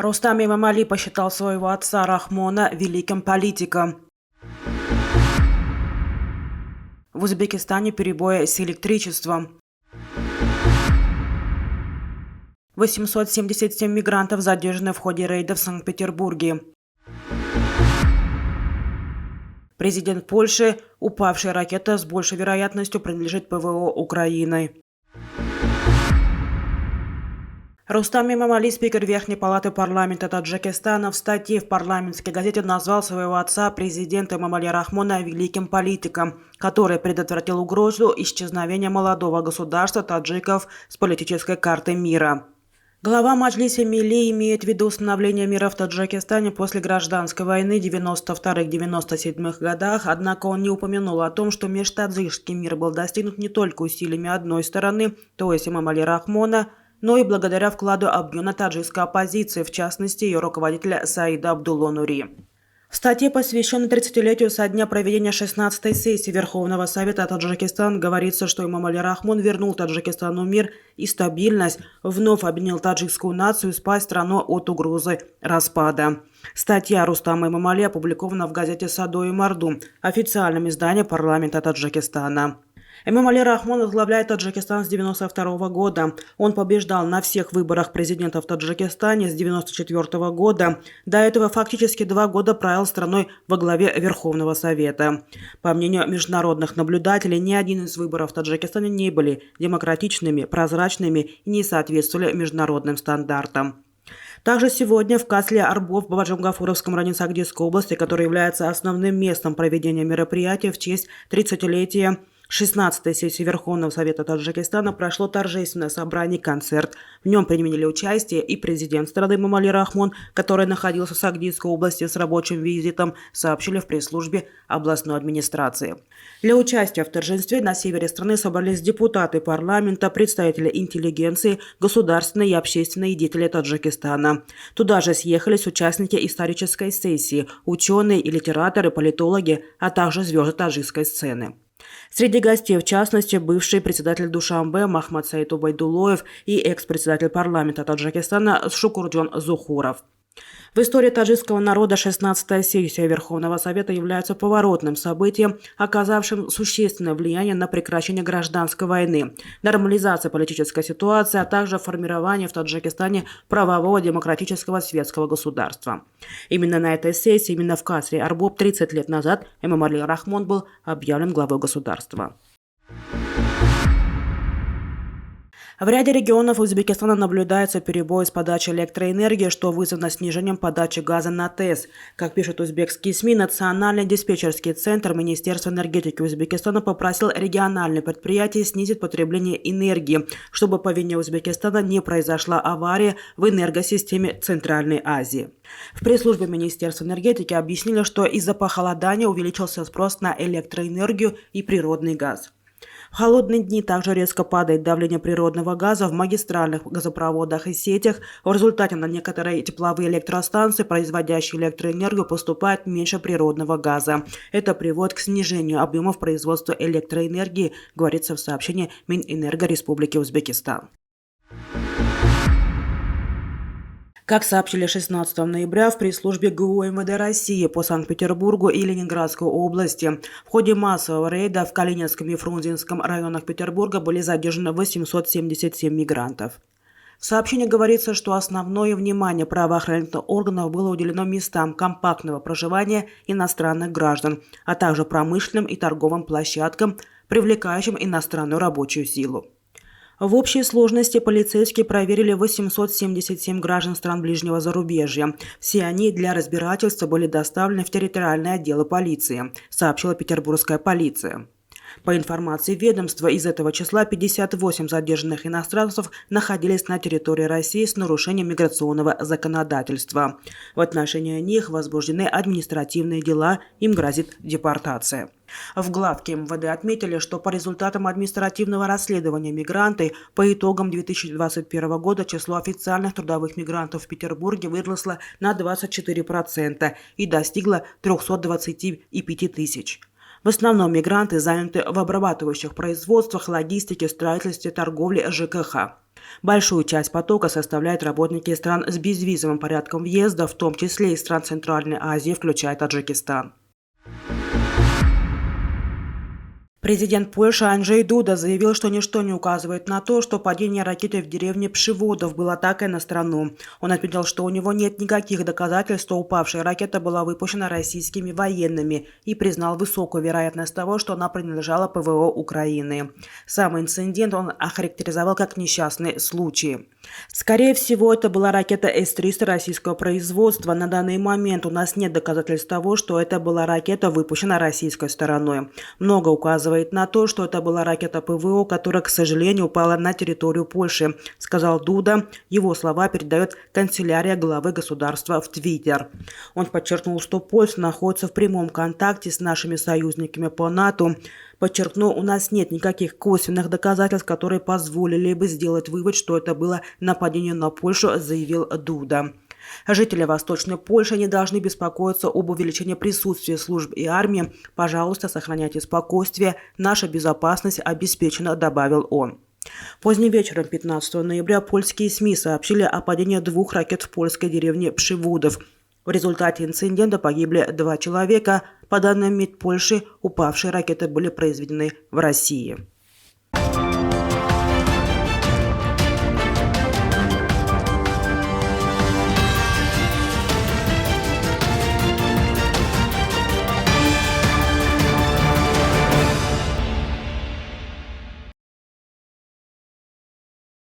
Рустам Эмомали посчитал своего отца Рахмона великим политиком. В Узбекистане перебои с электричеством. 877 мигрантов задержаны в ходе рейда в Санкт-Петербурге. Президент Польши: упавшая ракета с большей вероятностью принадлежит ПВО Украины. Рустам Эмомали, спикер Верхней палаты парламента Таджикистана, в статье в парламентской газете назвал своего отца, президента Эмомали Рахмона, великим политиком, который предотвратил угрозу исчезновения молодого государства таджиков с политической карты мира. Глава Маджлиса Милли имеет в виду установление мира в Таджикистане после гражданской войны 92-97 годах, однако он не упомянул о том, что межтаджикский мир был достигнут не только усилиями одной стороны, то есть Эмомали Рахмона, но и благодаря вкладу объединенной таджикской оппозиции, в частности ее руководителя Саида Абдулло Нури. В статье, посвященной 30-летию со дня проведения 16-й сессии Верховного Совета Таджикистана, говорится, что Эмомали Рахмон вернул Таджикистану мир и стабильность, вновь объединил таджикскую нацию и спас страну от угрозы распада. Статья Рустама Эмомали опубликована в газете «Садо и Марду», официальном издании парламента Таджикистана. Эмомали Рахмон возглавляет Таджикистан с 1992 года. Он побеждал на всех выборах президента в Таджикистане с 1994 года. До этого фактически 2 года правил страной во главе Верховного Совета. По мнению международных наблюдателей, ни один из выборов в Таджикистане не были демократичными, прозрачными и не соответствовали международным стандартам. Также сегодня в Касле-Арбов в Бабаджон-Гафуровском районе Сагдийской области, который является основным местом проведения мероприятия в честь 30-летия 16-й сессии Верховного Совета Таджикистана, прошло торжественное собрание «Концерт». В нем приняли участие и президент страны Эмомали Рахмон, который находился в Сагдийской области с рабочим визитом, сообщили в пресс-службе областной администрации. Для участия в торжестве на севере страны собрались депутаты парламента, представители интеллигенции, государственные и общественные деятели Таджикистана. Туда же съехались участники исторической сессии, ученые и литераторы, политологи, а также звезды таджикской сцены. Среди гостей, в частности, бывший председатель Душанбе Махмад Саид Убайдуллоев и экс-председатель парламента Таджикистана Шукурджон Зухуров. В истории таджикского народа 16-я сессия Верховного Совета является поворотным событием, оказавшим существенное влияние на прекращение гражданской войны, нормализацию политической ситуации, а также формирование в Таджикистане правового демократического светского государства. Именно на этой сессии, именно в Касле-Арбов 30 лет назад Эмомали Рахмон был объявлен главой государства. В ряде регионов Узбекистана наблюдается перебой с подачей электроэнергии, что вызвано снижением подачи газа на ТЭС. Как пишут узбекские СМИ, Национальный диспетчерский центр Министерства энергетики Узбекистана попросил региональные предприятия снизить потребление энергии, чтобы по вине Узбекистана не произошла авария в энергосистеме Центральной Азии. В пресс-службе Министерства энергетики объяснили, что из-за похолодания увеличился спрос на электроэнергию и природный газ. В холодные дни также резко падает давление природного газа в магистральных газопроводах и сетях. В результате на некоторые тепловые электростанции, производящие электроэнергию, поступает меньше природного газа. Это приводит к снижению объемов производства электроэнергии, говорится в сообщении Минэнерго Республики Узбекистан. Как сообщили 16 ноября в пресс-службе ГУ МВД России по Санкт-Петербургу и Ленинградской области, в ходе массового рейда в Калининском и Фрунзенском районах Петербурга были задержаны 877 мигрантов. В сообщении говорится, что основное внимание правоохранительных органов было уделено местам компактного проживания иностранных граждан, а также промышленным и торговым площадкам, привлекающим иностранную рабочую силу. В общей сложности полицейские проверили 877 граждан стран ближнего зарубежья. Все они для разбирательства были доставлены в территориальные отделы полиции, сообщила петербургская полиция. По информации ведомства, из этого числа 58 задержанных иностранцев находились на территории России с нарушением миграционного законодательства. В отношении них возбуждены административные дела, им грозит депортация. В главке МВД отметили, что по результатам административного расследования мигранты по итогам 2021 года число официальных трудовых мигрантов в Петербурге выросло на 24% и достигло 325 тысяч. В основном мигранты заняты в обрабатывающих производствах, логистике, строительстве, торговле, ЖКХ. Большую часть потока составляют работники стран с безвизовым порядком въезда, в том числе и стран Центральной Азии, включая Таджикистан. Президент Польши Анджей Дуда заявил, что ничто не указывает на то, что падение ракеты в деревне Пшиводов было атакой на страну. Он отметил, что у него нет никаких доказательств, что упавшая ракета была выпущена российскими военными, и признал высокую вероятность того, что она принадлежала ПВО Украины. Сам инцидент он охарактеризовал как несчастный случай. Скорее всего, это была ракета С-300 российского производства. На данный момент у нас нет доказательств того, что это была ракета, выпущена российской стороной. Много указывает на то, что это была ракета ПВО, которая, к сожалению, упала на территорию Польши, сказал Дуда. Его слова передает канцелярия главы государства в Твиттер. Он подчеркнул, что Польша находится в прямом контакте с нашими союзниками по НАТО. Подчеркну, у нас нет никаких косвенных доказательств, которые позволили бы сделать вывод, что это было нападение на Польшу, заявил Дуда. Жители Восточной Польши не должны беспокоиться об увеличении присутствия служб и армии. Пожалуйста, сохраняйте спокойствие. Наша безопасность обеспечена, добавил он. Поздним вечером 15 ноября польские СМИ сообщили о падении 2 ракет в польской деревне Пшиводов. В результате инцидента погибли 2 человека. По данным МИД Польши, упавшие ракеты были произведены в России.